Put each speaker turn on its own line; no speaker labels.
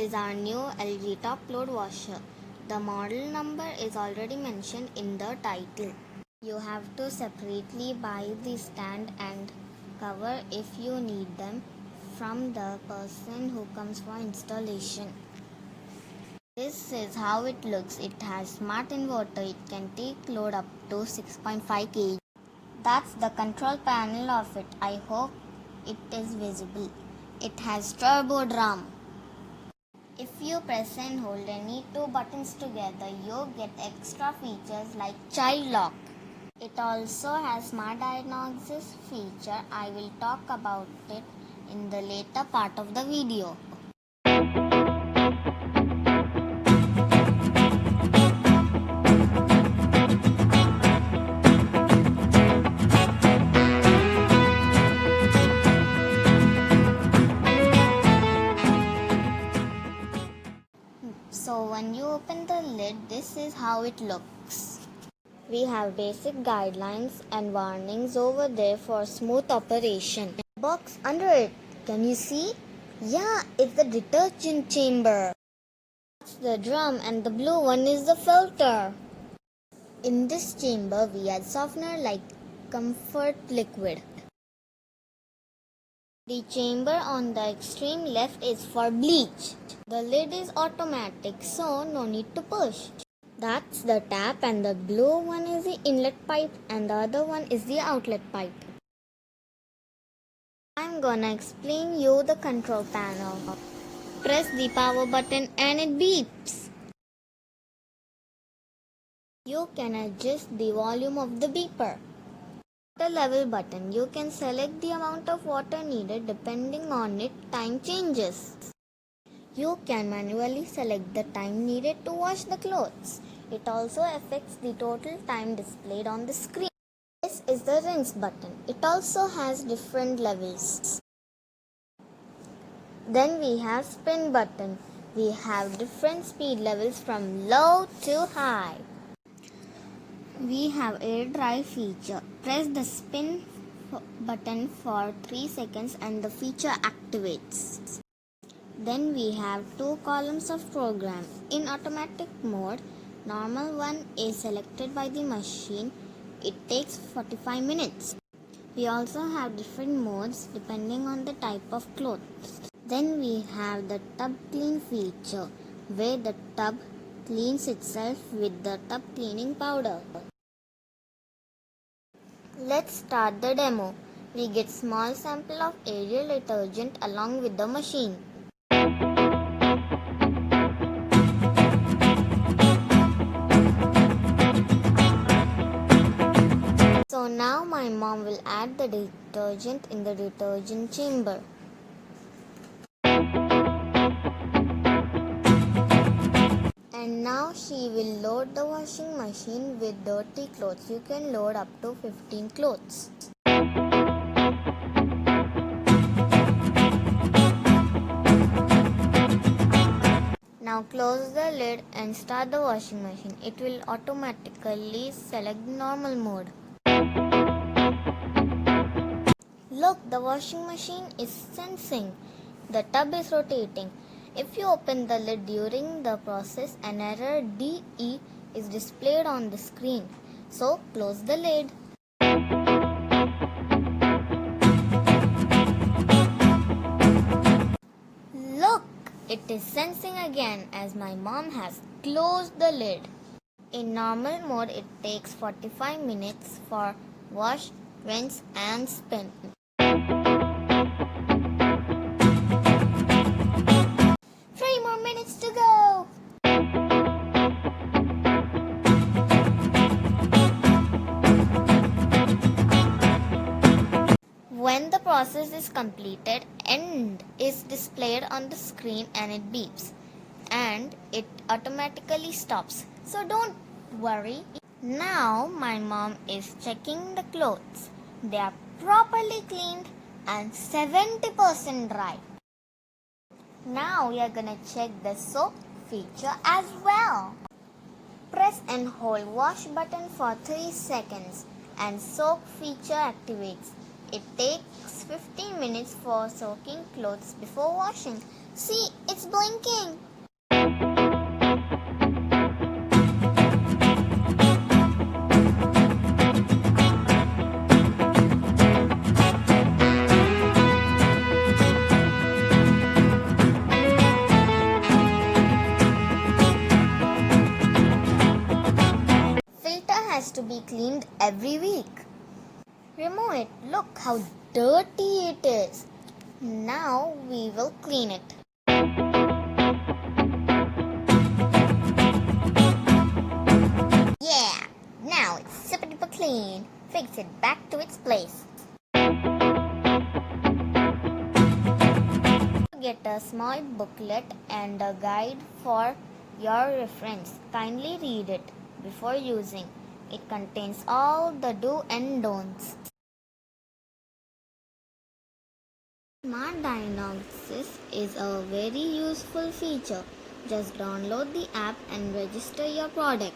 is our new LG top load washer. The model number is already mentioned in the title. You have to separately buy the stand and cover if you need them from the person who comes for installation. This is how it looks. It has smart inverter. It can take load up to 6.5 kg. That's the control panel of it. I hope it is visible. It has turbo drum. If you press and hold any two buttons together, you get extra features like child lock. It also has smart diagnosis feature. I will talk about it in the later part of the video. So when you open the lid, this is how it looks. We have basic guidelines and warnings over there for smooth operation. Box under it, can you see? Yeah, it's the detergent chamber. That's the drum and the blue one is the filter. In this chamber, we add softener like comfort liquid. The chamber on the extreme left is for bleach. The lid is automatic, so no need to push. That's the tap, and the blue one is the inlet pipe and the other one is the outlet pipe. I'm gonna explain you the control panel. Press the power button and it beeps. You can adjust the volume of the beeper. Water level button. You can select the amount of water needed. Depending on it, time changes. You can manually select the time needed to wash the clothes. It also affects the total time displayed on the screen. This is the rinse button. It also has different levels. Then we have spin button. We have different speed levels from low to high. We have air dry feature. Press the spin button for 3 seconds and the feature activates. Then we have 2 columns of program. In automatic mode, normal one is selected by the machine. It takes 45 minutes. We also have different modes depending on the type of clothes. Then we have the tub clean feature, where the tub cleans itself with the tub cleaning powder. Let's start the demo. We get small sample of Ariel detergent along with the machine. So now my mom will add the detergent in the detergent chamber. And now she will load the washing machine with dirty clothes. You can load up to 15 clothes. Now close the lid and start the washing machine. It will automatically select normal mode. Look, the washing machine is sensing. The tub is rotating. If you open the lid during the process, an error DE is displayed on the screen. So close the lid. Look, it is sensing again as my mom has closed the lid. In normal mode, it takes 45 minutes for wash, rinse and spin. 3 more minutes to go. When the process is completed, end is displayed on the screen and it beeps. And it automatically stops. So don't worry. Now my mom is checking the clothes. They are properly cleaned and 70% dry. Now we are gonna check the soak feature as well. Press and hold wash button for 3 seconds and soak feature activates. It takes 15 minutes for soaking clothes before washing. See, it's blinking. Filter has to be cleaned every week. Remove it. Look how dirty it is. Now we will clean it. Yeah, now it's super duper clean. Fix it back to its place. Get a small booklet and a guide for your reference. Kindly read it before using. It contains all the do and don'ts. Smart Diagnosis is a very useful feature. Just download the app and register your product.